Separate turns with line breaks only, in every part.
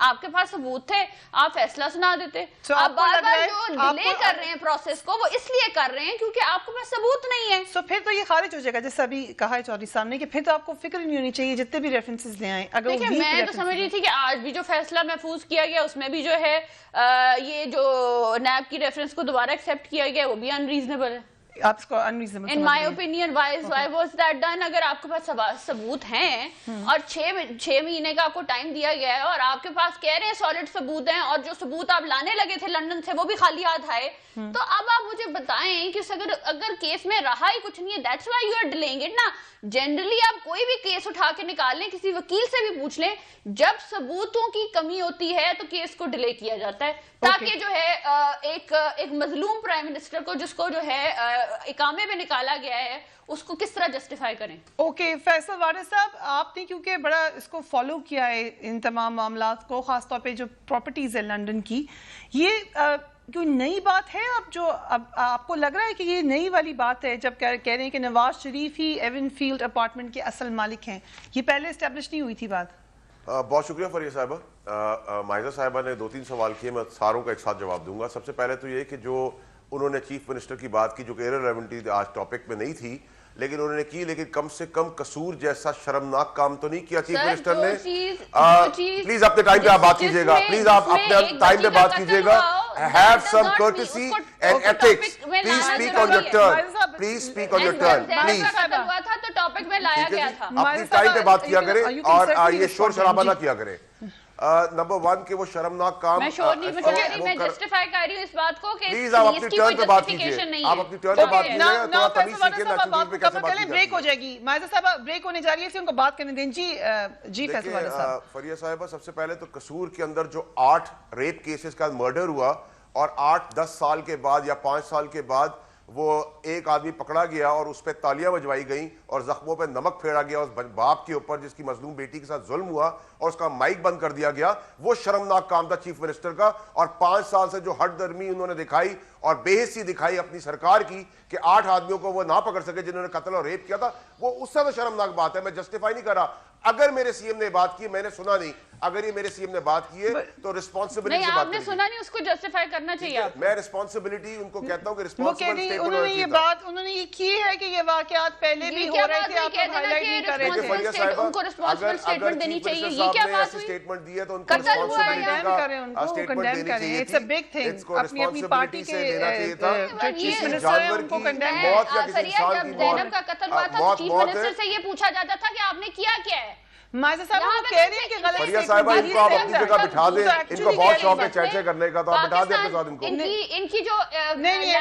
آپ کے پاس ثبوت تھے, آپ فیصلہ سنا دیتے.
تو
آپ
آپ کو
بار
لگ
بار
رہا ہے
جو
آپ
ڈیلے
کو-
کر رہے ہیں پروسیس کو, وہ اس لیے کر رہے ہیں کیونکہ آپ کے پاس ثبوت نہیں ہے.
سو پھر تو یہ خارج ہو جائے گا, جیسے ابھی کہا ہے چودھری صاحب نے, کہ پھر تو آپ کو فکر نہیں ہونی چاہیے جتنے بھی ریفرنسز لے آئیں. اگر وہ
دیکھیں
weak
میں تو
references
سمجھ رہی
ہیں.
تھی کہ آج بھی جو فیصلہ محفوظ کیا گیا اس میں بھی جو ہے یہ جو نیب کی ریفرنس کو دوبارہ ایکسیپٹ کیا گیا وہ بھی انریزنیبل ہے.
آپ اس کو unreasonable
ان
سمجھ
مائی
رہی ہیں.
Opinion Y was that done. اگر آپ کے پاس ثبوت ہیں اور 6 مہینے کا آپ کو ٹائم دیا گیا ہے اور آپ کے پاس کہہ رہے ہیں سالڈ ثبوت ہیں, اور جو ثبوت آپ لانے لگے تھے لندن سے وہ بھی خالی ہاتھ آئے, تو اب آپ مجھے بتائیں کہ اگر کیس میں رہا ہی کچھ نہیں ہے, that's why you are dealing it نا. جنرلی آپ کوئی بھی کیس اٹھا کے نکال لیں, کسی وکیل سے بھی پوچھ لیں, جب ثبوتوں کی کمی ہوتی ہے تو کیس کو ڈیلے کیا جاتا ہے تاکہ جو ہے ایک مظلوم پرائم منسٹر کو, جس کو جو ہے اقامے میں نکالا گیا ہے, اس کو کس طرح جسٹیفائی کریں.
اوکے فیصل وارث صاحب, آپ نے کیونکہ بڑا اس کو فالو کیا ہے ان تمام معاملات کو, خاص طور پہ جو پراپرٹیز ہے لنڈن کی, یہ کوئی نئی بات ہے اب جو اب آپ کو لگ رہا ہے کہ یہ نئی والی بات ہے جب کہہ رہے ہیں کہ نواز شریف ہی ایون فیلڈ اپارٹمنٹ کے اصل مالک ہیں؟ یہ پہلے اسٹیبلش نہیں ہوئی تھی بات.
بہت شکریہ فریہ صاحبہ. مائزہ صاحبہ نے 2-3 سوال کیے, میں ساروں کا ایک ساتھ جواب دوں گا. سب سے پہلے تو یہ کہ جو انہوں نے چیف منسٹر کی بات کی, جو کہ ایرریلیونٹ آج ٹاپک میں نہیں تھی, لیکن انہوں نے کی, لیکن کم سے کم قصور جیسا شرمناک کام تو نہیں کیا چیف منسٹر نے. پلیز اپنے ٹائم پہ آپ بات کیجئے گا, پلیز آپ اپنے ٹائم پہ بات کیجئے گا. Have some courtesy and ethics. Please speak on your turn. Please speak on your turn. Please.
تو ٹاپک میں لایا گیا تھا.
اپنی ٹائم پہ بات کیا کریں اور یہ شور شرابہ نہ کیا کریں. نمبر 1 کہ وہ شرمناک کام
میں شور نہیں مچا رہی, میں جسٹیفائی کر رہی ہوں اس بات کو کہ
پلیز آپ اپنی ٹرن پہ بات کیجئے. آپ اپنی ٹرن پہ بات کیجئے, تھوڑا تمیز سیکھیں نا چیز پہ کیسے بات کی
بریک ہو جائے گی. مائزہ صاحبہ بریک ہونے جا رہی ہے, اس لیے ان کو بات کرنے دیں. جی فیصل وارث صاحب.
فریہ صاحبہ, سب سے پہلے تو قصور کے اندر جو 8 ریپ کیسز کا مرڈر ہوا اور 8-10 سال کے بعد یا 5 سال کے بعد وہ ایک آدمی پکڑا گیا اور اس پہ تالیاں بجوائی گئیں اور زخموں پہ نمک پھیرا گیا اس باپ کے اوپر جس کی مظلوم بیٹی کے ساتھ ظلم ہوا اور اس کا مائک بند کر دیا گیا, وہ شرمناک کام تھا چیف منسٹر کا. اور 5 سال سے جو ہٹ درمی انہوں نے دکھائی اور بے حسی دکھائی اپنی سرکار کی کہ 8 آدمیوں کو وہ نہ پکڑ سکے جنہوں نے قتل اور ریپ کیا تھا, وہ اس سے تو شرمناک بات ہے. میں جسٹیفائی نہیں کر رہا. اگر میرے سی ایم نے بات کی, میں نے سنا نہیں, اگر یہ میرے سی ایم نے بات کی ہے تو ریسپانسبلٹی سے بات
آپ نے سنا نہیں, اس کو جسٹیفائی کرنا چاہیے.
میں ریسپانسبلٹی ان کو کہتا ہوں کہ
وہ کہہ رہی انہوں نے یہ بات انہوں نے یہ کی ہے کہ یہ واقعات پہلے بھی ہو رہے تھے, آپ کو ہائی لائٹ نہیں کر رہے تھے.
ان کو ریسپانسبل اسٹیٹمنٹ دینی چاہیے. یہ کیا بات ہوئی؟
اسٹیٹمنٹ دی ہے تو ان کو
قتل ہوا ہے,
کنڈیم کریں. It's a big thing. اپنی اپنی پارٹی کے جو چیف منسٹر ہے ان کو کنڈیم کریں.
جب زینب کا قتل ہوا تھا تو چیف منسٹر سے یہ پوچھا جاتا تھا کہ آپ نے کیا کیا ہے.
مائزہ صاحب وہ کہہ رہے ہیں کہ غلط
فریہ صاحبہ, ان کو آپ اپنی جگہ بٹھا دیں. ان کو بہت شوق ہے چرچے کرنے کا, تو آپ بٹھا دیں اپنے ساتھ ان کو.
ان کی جو
نہیں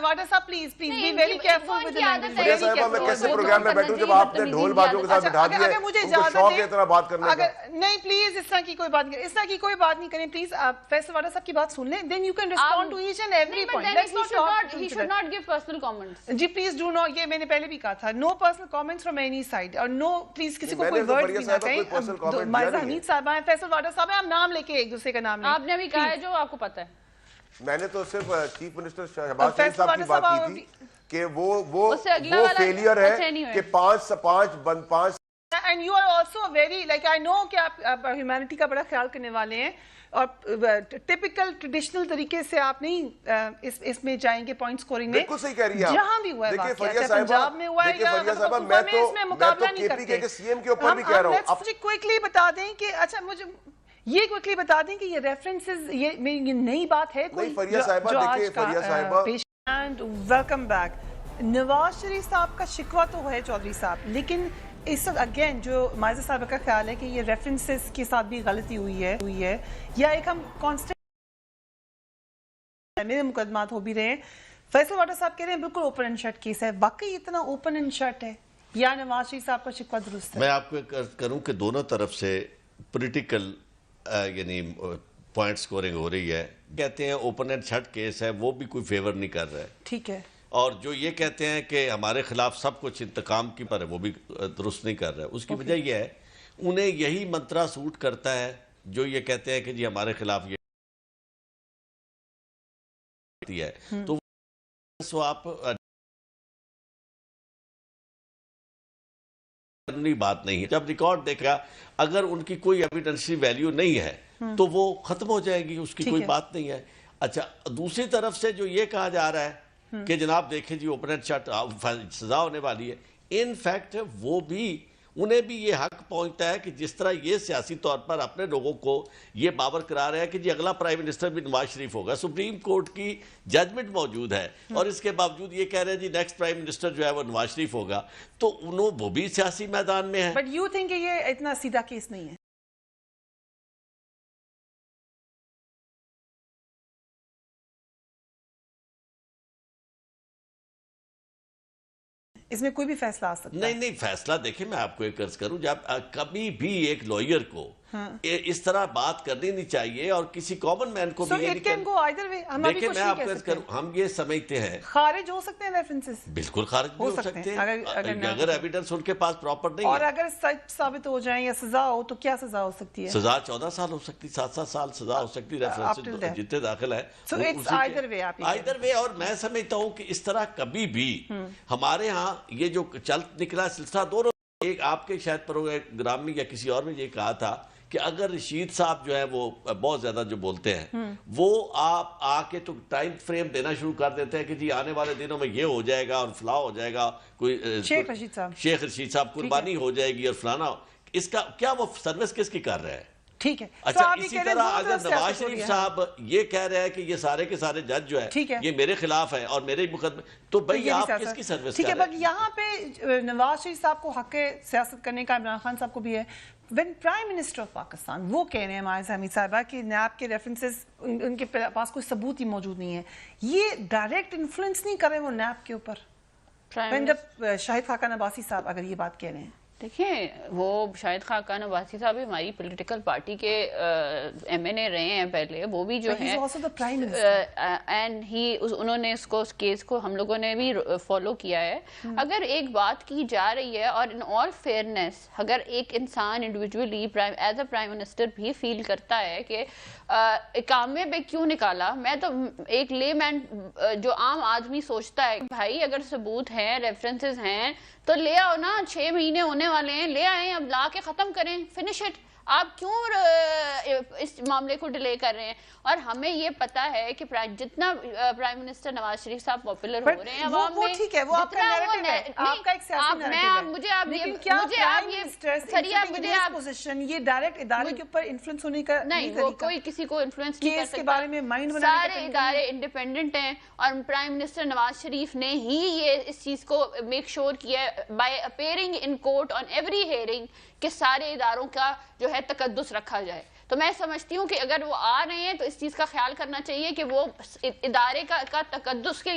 وارث صاحب please be very careful with the.
Fariha صاحبہ, میں کیسے پروگرام میں بیٹھوں جب آپ نے ڈھول بازوں کے ساتھ بٹھا دیا ہے, ان کو شوق ہے اتنا بات کرنے کا.
نہیں پلیز اس طرح کی کوئی بات نہیں, اس طرح کی کوئی بات نہیں کریں پلیز. آپ فیصل وارث صاحب کی بات سن لیں, then you can respond to each and every point. Let's not talk.
He should not give personal comments.
جی پلیز ڈو ناٹ, یہ میں نے پہلے بھی کہا تھا, no personal comments from any side, اور نو پلیز کسی کو کوئی ورڈ بھی نہ کہیں. مائزہ حمید صاحب ہیں, فیصل وارث صاحب ہیں, آپ نام لے کے ایک دوسرے کا نام لیں.
آپ نے بھی کہا ہے جو آپ کو پتہ ہے.
میں نے تو صرف چیف منسٹر شہباز شریف صاحب کی بات کی تھی کہ وہ فیلئر ہے کہ 5
And you are also very, like I know کہ آپ ہیومینٹی کا بڑا خیال کرنے والے ہیں, اور ٹپیکل ٹریڈیشنل طریقے سے آپ نہیں اس میں جائیں گے پوائنٹ سکورنگ میں.
بالکل صحیح کہہ رہی ہیں.
جہاں بھی ہوا ہے واقعہ, پنجاب میں ہوا ہے یا اس میں مقابلہ نہیں کرتے.
سی ایم کے اوپر بھی کہہ رہا ہوں.
مجھے کوئکلی بتا دیں کہ اچھا مجھے یہ کوئکلی بتا دیں کہ یہ ریفرنسز یہ نئی بات ہے کوئی
فریہ صاحبہ, دیکھیں فریہ صاحبہ.
And welcome back. Nawaz Sharif صاحب کا شکوہ تو ہے چودھری صاحب, لیکن اس وقت اگین جو مائزہ صاحبہ کا خیال ہے کہ یہ ریفرنسز کے ساتھ بھی غلطی ہوئی ہے یا ایک ہم کانسٹنٹ میں مقدمات ہو بھی رہے ہیں. فیصل وارث صاحب کہہ رہے ہیں بالکل اوپن اینڈ شٹ کیس ہے. واقعی اتنا اوپن اینڈ شٹ ہے یا نواز شریف صاحب کا شکوہ درست ہے؟
میں آپ کو کروں کہ دونوں طرف سے پولیٹیکل یعنی پوائنٹ سکورنگ ہو رہی ہے. کہتے ہیں اوپن اینڈ شٹ کیس ہے, وہ بھی کوئی فیور نہیں کر رہا ہے.
ٹھیک ہے.
اور جو یہ کہتے ہیں کہ ہمارے خلاف سب کچھ انتقام کی پر ہے, وہ بھی درست نہیں کر رہا ہے. اس کی وجہ یہ ہے انہیں یہی منترا سوٹ کرتا ہے جو یہ کہتے ہیں کہ جی ہمارے خلاف یہ ہے. تو آپ بات نہیں ہے. جب ریکارڈ دیکھا, اگر ان کی کوئی ایویڈنسی ویلیو نہیں ہے تو وہ ختم ہو جائے گی, اس کی کوئی بات نہیں ہے. اچھا, دوسری طرف سے جو یہ کہا جا رہا ہے کہ جناب دیکھیں جی اوپن اینڈ شٹ سزا ہونے والی ہے, ان فیکٹ وہ بھی انہیں بھی یہ حق پہنچتا ہے کہ جس طرح یہ سیاسی طور پر اپنے لوگوں کو یہ باور کرا رہے ہیں کہ جی اگلا پرائم منسٹر بھی نواز شریف ہوگا, سپریم کورٹ کی ججمنٹ موجود ہے, اور اس کے باوجود یہ کہہ رہے ہیں جی نیکسٹ پرائم منسٹر جو ہے وہ نواز شریف ہوگا, تو وہ بھی سیاسی میدان میں ہے.
بٹ یو تھنک کہ یہ اتنا سیدھا کیس نہیں ہے؟ اس میں کوئی بھی فیصلہ آ سکتا ہے؟
نہیں, فیصلہ دیکھیں میں آپ کو ایک عرض کروں, جب کبھی بھی ایک لوئر کو اس طرح بات کرنی نہیں چاہیے, اور کسی کامن مین کو بھی یہ نہیں کرنا. دیکھیں میں آپ کو عرض کروں, ہم یہ سمجھتے ہیں
خارج ہو سکتے ہیں ریفرنسز,
بالکل خارج بھی ہو سکتے ہیں اگر ایویڈنس ان کے پاس پراپر نہیں ہے,
اور اگر سچ ثابت ہو جائیں یا سزا ہو تو کیا سزا ہو سکتی ہے؟
سزا 14 سال ہو سکتی, 7 سال سزا ہو سکتی ریفرنس جتنے داخل ہے.
either way,
اور میں سمجھتا ہوں کہ اس طرح کبھی بھی ہمارے ہاں یہ جو چل نکلا سلسلہ دونوں, ایک آپ کے شاید پروگرام میں یا کسی اور میں یہ کہا تھا کہ اگر رشید صاحب جو ہے وہ بہت زیادہ جو بولتے ہیں, وہ آپ آ کے تو ٹائم فریم دینا شروع کر دیتے ہیں کہ جی آنے والے دنوں میں یہ ہو جائے گا اور فلاں ہو جائے گا, کوئی شیخ رشید صاحب قربانی ہو جائے گی اور فلانا, اس کا کیا وہ سروس کس کی کر رہا ہے؟
ٹھیک ہے.
اچھا, اسی طرح اگر نواز شریف صاحب یہ کہہ رہے ہیں کہ یہ سارے کے سارے جج جو ہے یہ میرے خلاف ہے اور میرے مقدمے, تو بھئی آپ کس کی سروس کر رہے ہیں؟
ٹھیک ہے, بٹ یہاں پہ نواز شریف صاحب کو حق سیاست کرنے کا عمران خان صاحب کو بھی ہے. when prime minister of Pakistan وہ کہہ رہے ہیں ہمارے حمید صاحبہ کہ نیب کے ریفرنسز ان کے پاس کوئی ثبوت ہی موجود نہیں ہے, یہ ڈائریکٹ انفلوئنس نہیں کر رہے وہ نیب کے اوپر؟ شاہد خاقان عباسی صاحب اگر یہ بات کہہ رہے ہیں,
دیکھیں وہ شاہد خاقان عباسی صاحب ہماری پولیٹیکل پارٹی کے ایم این اے رہے ہیں پہلے, وہ بھی جو ہیں اینڈ انہوں نے اس کیس کو ہم لوگوں نے بھی فالو کیا ہے. اگر ایک بات کی جا رہی ہے اور ان آل فیئرنیس اگر ایک انسان individually as a prime minister بھی فیل کرتا ہے کہ اقامے پہ کیوں نکالا, میں تو ایک لے مین جو عام آدمی سوچتا ہے بھائی اگر ثبوت ہیں ریفرنسز ہیں تو لے آؤ نا, 6 مہینے ہونے والے ہیں, لے آئیں, اب لا کے ختم کریں, فنش اٹ. آپ کیوں اس معاملے کو ڈیلے کر رہے ہیں؟ اور ہمیں یہ پتا ہے کہ جتنا پرائم منسٹر نواز شریف صاحب پاپولر ہو رہے ہیں عوام میں,
یہ ڈائریکٹ ادارے کے اوپر انفلوئنس ہونے کا
نہیں, وہ کوئی کسی کو انفلوئنس نہیں کر سکتا, سارے ادارے انڈیپینڈنٹ ہیں, اور پرائم منسٹر نواز شریف نے ہی یہ اس چیز کو میک شور کیا ہے by appearing in court on every hearing کہ سارے اداروں کا جو ہے تقدس رکھا جائے. تو میں سمجھتی ہوں کہ اگر وہ آ رہے ہیں تو اس چیز کا خیال کرنا چاہیے کہ وہ ادارے کا تقدس کے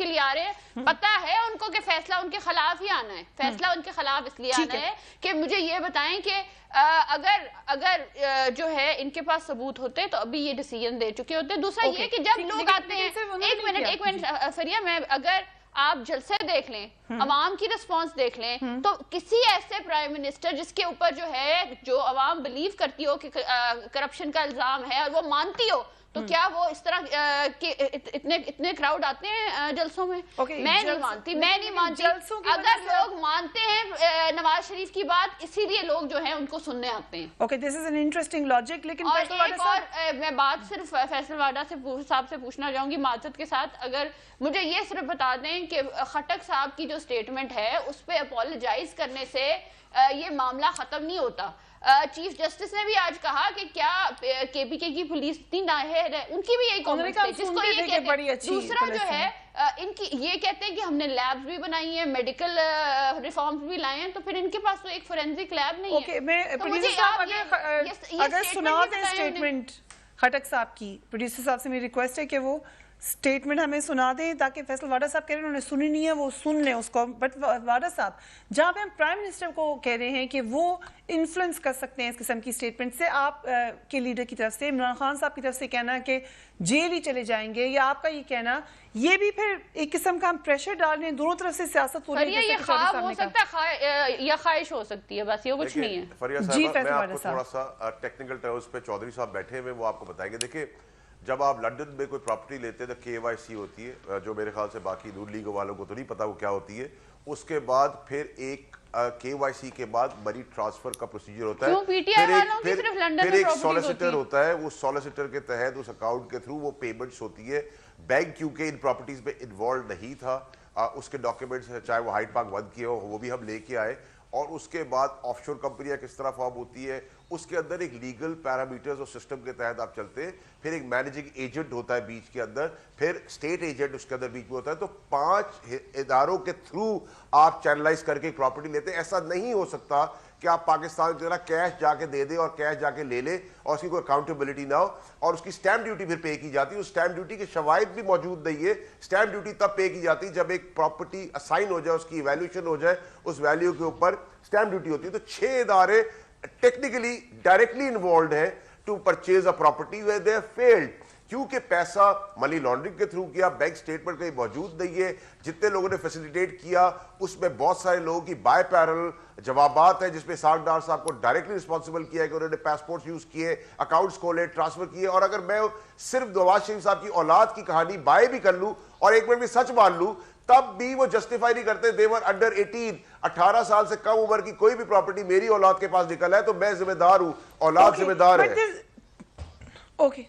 لیے آ رہے ہیں. پتہ ہے ان کو کہ فیصلہ ان کے خلاف ہی آنا ہے, فیصلہ ان کے خلاف اس لیے آنا ہے کہ مجھے یہ بتائیں کہ اگر جو ہے ان کے پاس ثبوت ہوتے تو ابھی یہ ڈیسیژن دے چکے ہوتے. دوسرا یہ کہ جب لوگ آتے ہیں, ایک منٹ فریہ, میں اگر آپ جلسے دیکھ لیں, عوام کی رسپانس دیکھ لیں, تو کسی ایسے پرائم منسٹر جس کے اوپر جو ہے جو عوام بلیو کرتی ہو کہ کرپشن کا الزام ہے اور وہ مانتی ہو, تو کیا وہ اس طرح اتنے کراؤڈ آتے ہیں جلسوں میں؟ میں نہیں مانتی. اگر لوگ مانتے ہیں نواز شریف کی بات, اسی لیے لوگ جو ہیں ان کو سننے آتے ہیں.
Okay, this is an interesting logic. لیکن
میں بات صرف فیصل واڈا صاحب سے پوچھنا چاہوں گی معذرت کے ساتھ, اگر مجھے یہ صرف بتا دیں کہ خٹک صاحب کی جو سٹیٹمنٹ ہے اس پہ اپولوجائز کرنے سے یہ معاملہ ختم نہیں ہوتا. چیف جسٹس نے بھی آج کہا کہ کیا کے پی کے کی پولیس اتنی نااہل ہے, ان کی بھی یہی کامنٹ تھی, جس کو یہ کہتے ہیں. دوسرا جو ہے ان کی یہ کہتے ہیں کہ ہم نے لیبز بھی بنائی ہیں, میڈیکل ریفارمز بھی لائے ہیں, تو پھر ان کے پاس تو ایک فورینزک لیب نہیں ہے.
میں پروڈیوسر صاحب اگر سنا دیں سٹیٹمنٹ خٹک صاحب کی, پروڈیوسر صاحب سے میری ریکویسٹ ہے کہ وہ سٹیٹمنٹ ہمیں سنا دیں تاکہ فیصل واڈا صاحب کہہ رہے ہیں انہوں نے سنی نہیں ہے, وہ سن لیں اس کو. بٹ واڈا صاحب, جہاں پہ ہم پرائم منسٹر کو کہہ رہے ہیں کہ وہ انفلوئنس کر سکتے ہیں اس قسم کی سٹیٹمنٹ سے, آپ کے لیڈر کی طرف سے, عمران خان صاحب کی طرف سے کہنا کہ جیل ہی چلے جائیں گے, یا آپ کا یہ کہنا, یہ بھی پھر ایک قسم کا ہم پریشر ڈال رہے ہیں, دونوں طرف سے سیاست ہو رہی ہے.
یہ خواب ہو سکتا ہے یا خواہش ہو سکتی ہے, بس یہ کچھ نہیں ہے.
فریہ صاحب, میں آپ کو تھوڑا سا ٹیکنیکل ٹرمز پہ چودھری صاحب بیٹھے ہوئے وہ آپ کو بتائیں گے. دیکھیں, جب آپ لنڈن میں کوئی پراپرٹی لیتے ہیں تو KYC ہوتی ہے, جو میرے خیال سے باقی نون لیگ والوں کو تو نہیں پتا وہ کیا ہوتی ہے. اس کے بعد پھر ایک KYC کے بعد منی ٹرانسفر کا پروسیجر ہوتا ہے.
کیوں PTI والوں کی صرف لنڈن میں
ایک
پراپرٹیز
سولیسیٹر ہوتا ہے, وہ سولیسیٹر کے تحت اس اکاؤنٹ کے تھرو وہ پیمنٹس ہوتی ہے. بینک کیونکہ ان پراپرٹیز میں انوالو نہیں تھا, اس کے ڈاکیومنٹس چاہے وہ ہائیڈ پارک بند کیے ہو وہ بھی ہم لے کے آئے. اور اس کے بعد آف شور کمپنیاں کس طرح فارم ہوتی ہے, اس کے اندر ایک لیگل پیرامیٹرز اور سسٹم کے تحت آپ چلتے ہیں. پھر ایک مینیجنگ ایجنٹ ہوتا ہے بیچ کے اندر, پھر اسٹیٹ ایجنٹ اس کے اندر بیچ میں ہوتا ہے. تو 5 اداروں کے تھرو آپ چینلائز کر کے پراپرٹی لیتے ہیں. ایسا نہیں ہو سکتا کہ آپ پاکستان کی طرح کیش جا کے دے دیں اور کیش جا کے لے لیں اور اس کی کوئی اکاؤنٹیبلٹی نہ ہو. اور اس کی سٹیمپ ڈیوٹی پھر پے کی جاتی ہے. اس سٹیمپ ڈیوٹی کے شواہد بھی موجود نہیں ہے. سٹیمپ ڈیوٹی تب پے کی جاتی ہے جب ایک پراپرٹی اسائن ہو جائے, اس کی ایویلیوشن ہو جائے, اس ویلیو کے اوپر سٹیمپ ڈیوٹی ہوتی ہے. تو 6 ادارے ٹیکنیکلی ڈائریکٹلی انوالوڈ ہیں to purchase a property where they field, کیونکہ پیسہ منی لانڈرنگ کے تھرو کیا, بینک سٹیٹمنٹ کہیں موجود نہیں ہے. جتنے لوگوں نے فیسیلیٹیٹ کیا اس میں بہت سارے لوگوں کی بائی پیرل جوابات ہیں جس میں ساکھ ڈار صاحب کو ڈائریکٹلی رسپانسبل کیا ہے کہ انہوں نے پاسپورٹ یوز کیے, اکاؤنٹس کھولے, ٹرانسفر کیے. اور اگر میں صرف نواز شریف صاحب کی اولاد کی کہانی بائی بھی کر لوں اور ایک منٹ بھی سچ مان لوں تب بھی وہ جسٹیفائی نہیں کرتے. they were under 18, 18 سال سے کم عمر کی کوئی بھی پراپرٹی میری اولاد کے پاس نکل ہے تو میں ذمہ دار ہوں, اولاد ذمہ دار ہے.
اوکے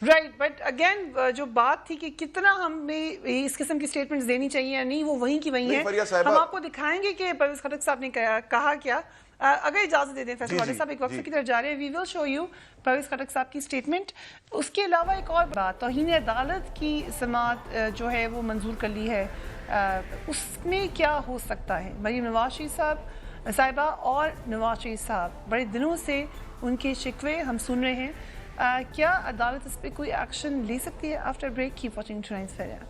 رائٹ, بٹ اگین جو بات تھی کہ کتنا ہمیں اس قسم کی سٹیٹمنٹس دینی چاہیے یا نہیں, وہ وہیں کی وہیں ہیں. ہم آپ کو دکھائیں گے کہ پرویز خٹک صاحب نے کہا کیا. اگر اجازت دے دیں فیصل خٹک صاحب, ایک وقفے کی طرف جا رہے ہیں. وی ول شو یو پرویز خٹک صاحب کی سٹیٹمنٹ. اس کے علاوہ ایک اور بات, توہین عدالت کی سماعت جو ہے وہ منظور کر لی ہے, اس میں کیا ہو سکتا ہے؟ مریم نواز شریف صاحبہ اور نواز شریف صاحب بڑے دنوں سے ان کے شکوے ہم سن رہے ہیں. کیا عدالت اس پہ کوئی ایکشن لے سکتی ہے؟ After break keep watching tonight's fair.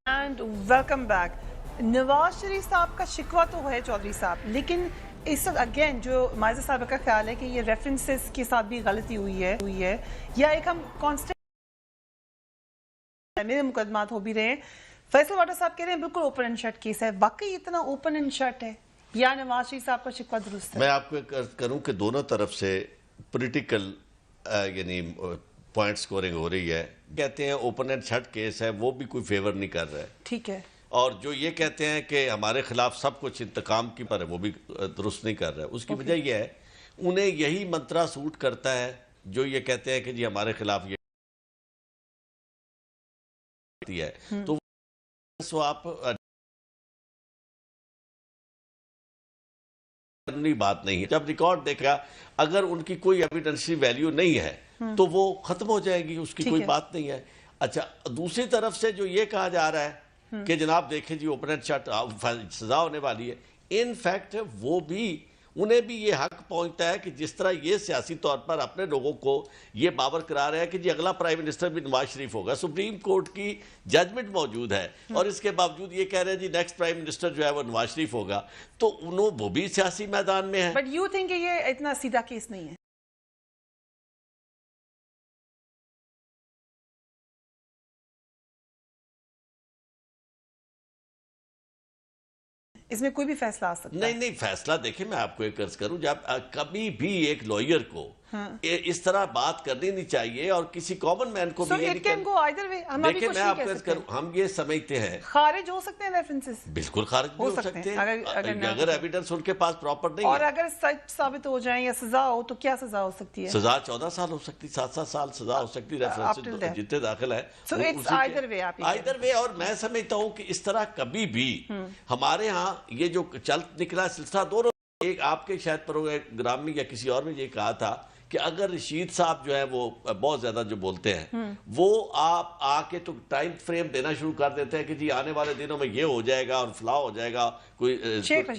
And welcome back. Nawaz Sharif صاحب کا شکوہ تو ہے چودھری صاحب, لیکن اس وقت اگین جو مائزہ صاحبہ کا خیال ہے کہ یہ ریفرنسز کے ساتھ بھی غلطی ہوئی ہے یا ایک ہم کانسٹنٹ میرے مقدمات ہو بھی رہے ہیں. فیصل واٹر صاحب کہہ رہے ہیں بالکل اوپن اینڈ شٹ کیس ہے. واقعی اتنا اوپن اینڈ شٹ ہے یا نواز شریف صاحب کا شکوہ درست ہے؟
میں آپ کو کروں کہ دونوں طرف سے پولیٹیکل یعنی پوائنٹ سکورنگ ہو رہی ہے. کہتے ہیں اوپن اینڈ شٹ کیس ہے, وہ بھی کوئی فیور نہیں کر رہا ہے.
ٹھیک ہے.
اور جو یہ کہتے ہیں کہ ہمارے خلاف سب کچھ انتقام کی پر ہے, وہ بھی درست نہیں کر رہا ہے. اس کی وجہ یہ ہے انہیں یہی منترا سوٹ کرتا ہے جو یہ کہتے ہیں کہ جی ہمارے خلاف یہ ہے. تو آپ بات نہیں ہے. جب ریکارڈ دیکھا اگر ان کی کوئی ایویڈنسی ویلیو نہیں ہے تو وہ ختم ہو جائے گی, اس کی کوئی بات نہیں ہے. اچھا, دوسری طرف سے جو یہ کہا جا رہا ہے کہ جناب دیکھیں جی اوپن اینڈ شٹ سزا ہونے والی ہے, ان فیکٹ وہ بھی انہیں بھی یہ حق پہنچتا ہے کہ جس طرح یہ سیاسی طور پر اپنے لوگوں کو یہ باور کرا رہا ہے کہ جی اگلا پرائم منسٹر بھی نواز شریف ہوگا. سپریم کورٹ کی ججمنٹ موجود ہے اور اس کے باوجود یہ کہہ رہے ہیں جی نیکسٹ پرائم منسٹر جو ہے وہ نواز شریف ہوگا. تو وہ بھی سیاسی میدان میں ہے.
بٹ یو تھنک کہ یہ اتنا سیدھا کیس نہیں ہے؟ اس میں کوئی بھی فیصلہ آ سکتا ہے؟
نہیں, فیصلہ دیکھیں میں آپ کو ایک عرض کروں, جب کبھی بھی ایک لائر کو اس طرح بات کرنی نہیں چاہیے اور کسی کامن مین کو بھی یہ نہیں کرنا. دیکھیں میں آپ کو عرض کروں, ہم یہ سمجھتے ہیں
خارج ہو سکتے ہیں ریفرنسز,
بالکل خارج بھی ہو سکتے ہیں اگر ایویڈنس ان کے پاس پراپر نہیں ہے.
اور اگر سچ ثابت ہو جائیں یا سزا ہو تو کیا سزا ہو سکتی ہے؟
سزا 14 سال ہو سکتی, 7 سال سزا ہو سکتی ریفرنس جتنے داخل ہے. آئیدر وے. اور میں سمجھتا ہوں کہ اس طرح کبھی بھی ہمارے ہاں یہ جو چل نکلا سلسلہ دونوں, ایک آپ کے شاید پروگرام میں یا کسی اور میں یہ کہا تھا کہ اگر رشید صاحب جو ہے وہ بہت زیادہ جو بولتے ہیں وہ آپ آ کے تو ٹائم فریم دینا شروع کر دیتے ہیں کہ جی آنے والے دنوں میں یہ ہو جائے گا اور فلاں ہو جائے گا, کوئی شیخ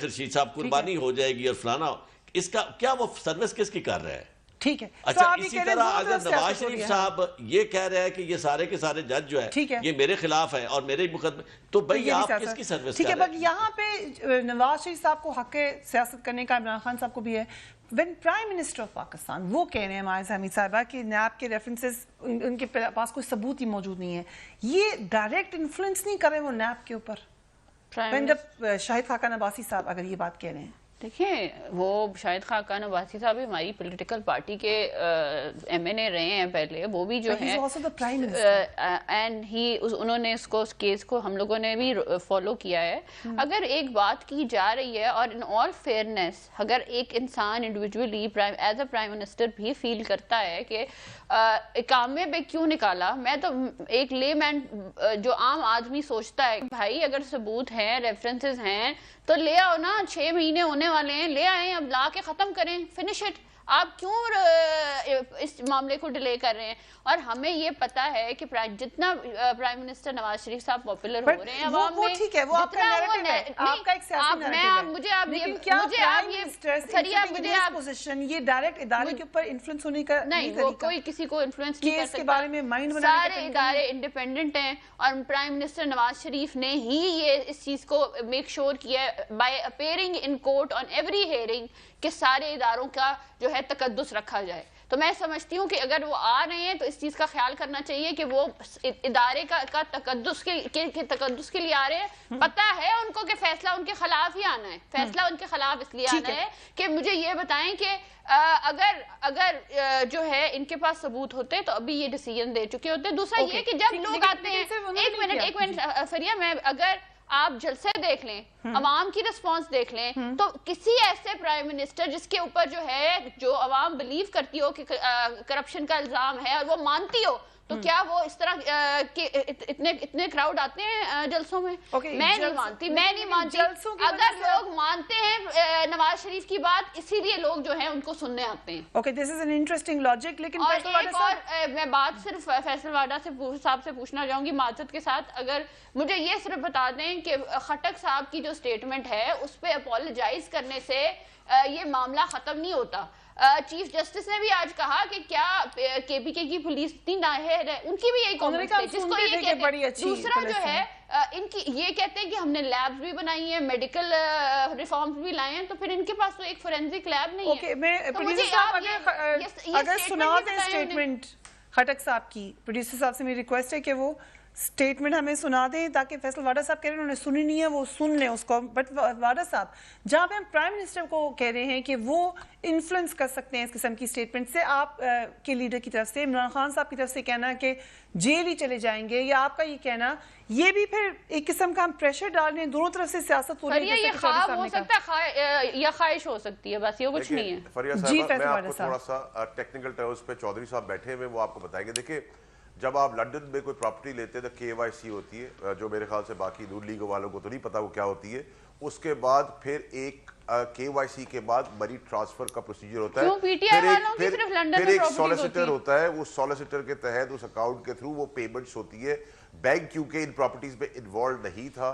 رشید صاحب قربانی ہو جائے گی اور فلانا. اس کا کیا وہ سروس کس کی کر رہے ہیں؟
ٹھیک ہے.
اچھا, اسی طرح اگر نواز شریف صاحب یہ کہہ رہے ہیں کہ یہ سارے کے سارے جج جو ہے یہ میرے خلاف ہے اور میرے مقدمے, تو بھئی آپ کس کی سروس کر رہے ہیں؟
ٹھیک ہے, یہاں پہ نواز شریف صاحب کو حق سیاست کرنے کا عمران خان صاحب کو بھی ہے. when prime minister of Pakistan وہ کہہ رہے ہیں مائزہ حمید صاحبہ کہ نیب کے ریفرنسز ان کے پاس کوئی ثبوت ہی موجود نہیں ہے, یہ ڈائریکٹ انفلوئنس نہیں کر رہے وہ نیب کے اوپر؟ شاہد خاقان عباسی صاحب اگر یہ بات کہہ رہے ہیں
دیکھیں وہ شاہد خاقان عباسی صاحب ہماری پولیٹیکل پارٹی کے ایم این اے رہے ہیں پہلے, وہ بھی جو ہے اینڈ انہوں نے اس کیس کو ہم لوگوں نے بھی فالو کیا ہے. اگر ایک بات کی جا رہی ہے اور ان آل فیئرنیس اگر ایک انسان individually as a prime minister بھی فیل کرتا ہے کہ اقامے پہ کیوں نکالا, میں تو ایک لے مین جو عام آدمی سوچتا ہے بھائی اگر ثبوت ہیں ریفرنسز ہیں تو لے آؤ نا, 6 مہینے ہونے والے ہیں, لے آئیں, اب لا کے ختم کریں, فنش اٹ. آپ کیوں اس معاملے کو ڈیلے کر رہے ہیں؟ اور ہمیں یہ پتا ہے کہ جتنا پرائم منسٹر نواز شریف صاحب پاپولر ہو رہے ہیں عوام میں,
ٹھیک ہے وہ آپ کا نیریٹو ہے, آپ کا ایک سیاسی نیریٹو ہے, لیکن کیا پرائم منسٹر پوزیشن یہ ڈائریکٹ ادارے کے اوپر انفلوئنس ہونے کا
نہیں, وہ کوئی کسی کو انفلوئنس نہیں کر سکتا.
کے بارے میں مائنڈ بنانے کا
سارے ادارے انڈیپینڈنٹ ہیں اور پرائم منسٹر نواز شریف نے ہی یہ اس چیز کو میک شور کیا ہے by appearing in court on every hearing کہ سارے اداروں کا جو ہے تقدس رکھا جائے. تو میں سمجھتی ہوں کہ اگر وہ آ رہے ہیں تو اس چیز کا خیال کرنا چاہیے کہ وہ ادارے کا تقدس کے لیے آ رہے ہیں. پتہ ہے ان کو کہ فیصلہ ان کے خلاف ہی آنا ہے, فیصلہ ان کے خلاف اس لیے آنا ہے کہ مجھے یہ بتائیں کہ اگر جو ہے ان کے پاس ثبوت ہوتے تو ابھی یہ ڈیسیژن دے چکے ہوتے. دوسرا یہ کہ جب لوگ آتے ہیں, ایک منٹ فریہ, میں اگر آپ جلسے دیکھ لیں, عوام کی رسپانس دیکھ لیں, تو کسی ایسے پرائم منسٹر جس کے اوپر جو ہے جو عوام بلیو کرتی ہو کہ کرپشن کا الزام ہے اور وہ مانتی ہو, تو کیا وہ اس طرح اتنے کراؤڈ آتے ہیں جلسوں میں؟ میں نہیں مانتی. اگر لوگ مانتے ہیں نواز شریف کی بات, اسی لیے لوگ جو ہیں ان کو سننے آتے ہیں.
Okay, this is an interesting logic. لیکن
میں بات صرف فیصل واڈا صاحب سے پوچھنا چاہوں گی معذرت کے ساتھ, اگر مجھے یہ صرف بتا دیں کہ خٹک صاحب کی جو سٹیٹمنٹ ہے اس پہ اپولوجائز کرنے سے یہ معاملہ ختم نہیں ہوتا. چیف جسٹس نے بھی آج کہا کہ کیا کے پی کے کی پولیس اتنی نااہل ہے, ان کی بھی یہی کامنٹ ہے, جس کو یہ کہتے ہیں. دوسرا جو ہے ان کی یہ کہتے ہیں کہ ہم نے لیبز بھی بنائی ہیں, میڈیکل ریفارمز بھی لائے ہیں, تو پھر ان کے پاس تو ایک فورینزک لیب نہیں ہے.
میں پروڈیوسر صاحب اگر سنا دیں اسٹیٹمنٹ خٹک صاحب کی, پروڈیوسر صاحب سے میری ریکویسٹ ہے کہ وہ اسٹیٹمنٹ ہمیں سنا دیں تاکہ فیصل واڈا صاحب کہہ رہے ہیں انہوں نے سنی نہیں ہے, وہ سن لیں اس کو. بٹ واڈا صاحب, جہاں پہ ہم پرائم منسٹر کو کہہ رہے ہیں کہ وہ انفلوئنس کر سکتے ہیں اس قسم کی اسٹیٹمنٹ سے, آپ کے لیڈر کی طرف سے عمران خان صاحب کی طرف سے کہنا کہ جیل ہی چلے جائیں گے, یا آپ کا یہ کہنا, یہ بھی پھر ایک قسم کا ہم پریشر ڈال رہے ہیں, دونوں طرف سے سیاست ہو رہی ہے.
یہ خواب ہو سکتا ہے یا خواہش ہو سکتی ہے, بس یہ کچھ نہیں ہے.
فریہ صاحبہ, میں آپ کو تھوڑا سا ٹیکنیکل ٹرمز پہ چودھری صاحب بیٹھے ہوئے وہ آپ کو بتائیں گے. دیکھیں, جب آپ لنڈن میں کوئی پراپرٹی لیتے ہیں تو KYC ہوتی ہے, جو میرے خیال سے باقی نون لیگ والوں کو تو نہیں پتا وہ کیا ہوتی ہے. اس کے بعد پھر ایک KYC کے بعد منی ٹرانسفر کا پروسیجر ہوتا ہے, پھر ایک سولیسیٹر ہوتا ہے, اس سولیسیٹر کے تحت اس اکاؤنٹ کے تھرو وہ پیمنٹس ہوتی ہے. بینک کیونکہ ان پراپرٹیز میں انوالو نہیں تھا,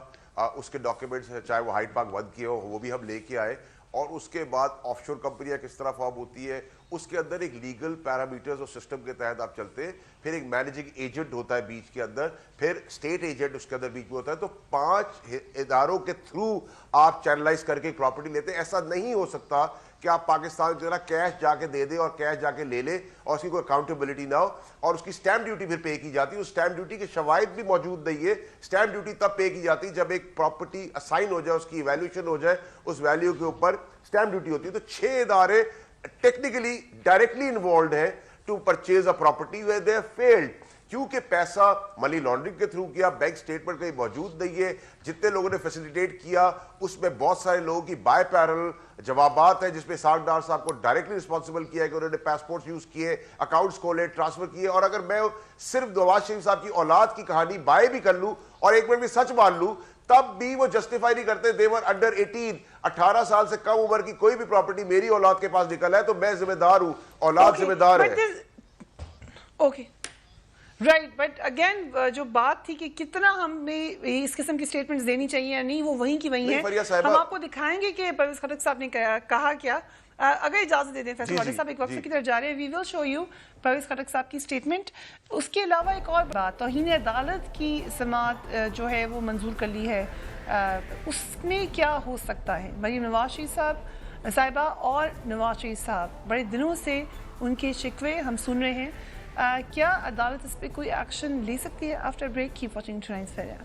اس کے ڈاکیومنٹس چاہے وہ ہائیڈ پارک 1 کے ہو وہ بھی ہم لے کے آئے. اور اس کے بعد آف شور کمپنیاں کس طرح فارم ہوتی ہے, اس کے اندر ایک لیگل پیرامیٹرز اور سسٹم کے تحت آپ چلتے ہیں. پھر ایک مینیجنگ ایجنٹ ہوتا ہے بیچ کے اندر, پھر اسٹیٹ ایجنٹ اس کے اندر بیچ میں ہوتا ہے. تو 5 اداروں کے تھرو آپ چینلائز کر کے پراپرٹی لیتے ہیں. ایسا نہیں ہو سکتا کہ آپ پاکستان کی طرح کیش جا کے دے دیں اور کیش جا کے لے لیں اور اس کی کوئی اکاؤنٹیبلٹی نہ ہو, اور اس کی سٹیمپ ڈیوٹی پھر پے کی جاتی ہے. اس سٹیمپ ڈیوٹی کے شواہد بھی موجود نہیں ہے. سٹیمپ ڈیوٹی تب پے کی جاتی ہے جب ایک پراپرٹی اسائن ہو جائے, اس کی ایویلیوشن ہو جائے, اس ویلیو کے اوپر سٹیمپ ڈیوٹی ہوتی ہے. تو 6 ادارے ٹیکنیکلی ڈائریکٹلی انوالوڈ ہیں to purchase a property where they field, کیونکہ پیسہ منی لانڈرنگ کے تھرو کیا, بینک سٹیٹمنٹ کہیں موجود نہیں ہے. جتنے لوگوں نے فیسیلیٹیٹ کیا اس میں بہت سارے لوگوں کی بائی پیرل جوابات ہیں, جس میں ساکھ ڈار صاحب کو ڈائریکٹلی رسپانسبل کیا ہے کہ انہوں نے پاسپورٹ یوز کیے, اکاؤنٹس کھولے, ٹرانسفر کیے. اور اگر میں صرف نواز شریف صاحب کی اولاد کی کہانی بائی بھی کر لوں اور ایک منٹ بھی سچ مان لوں, تب بھی وہ جسٹیفائی نہیں کرتے. they were under 18, 18 سال سے کم عمر کی کوئی بھی پراپرٹی میری اولاد کے پاس نکل ہے تو میں ذمہ دار ہوں, اولاد ذمہ دار ہے.
اوکے رائٹ, بٹ اگین جو بات تھی کہ کتنا ہمیں اس قسم کی سٹیٹمنٹس دینی چاہیے یا نہیں, وہ وہیں کی وہیں ہیں. ہم آپ کو دکھائیں گے کہ پرویز خٹک صاحب نے کہا کیا. اگر اجازت دے دیں فیصل واڈا صاحب, ایک وقت کی طرف جا رہے ہیں, وی ول شو یو پرویز خٹک صاحب کی سٹیٹمنٹ. اس کے علاوہ ایک اور بات, توہین عدالت کی سماعت جو ہے وہ منظور کر لی ہے, اس میں کیا ہو سکتا ہے؟ مریم نواز شریف صاحبہ اور نواز شریف صاحب بڑے دنوں سے ان کے شکوے ہم سن رہے ہیں, کیا عدالت اس پہ کوئی ایکشن لے سکتی ہے؟ After break keep watching tonight's fair.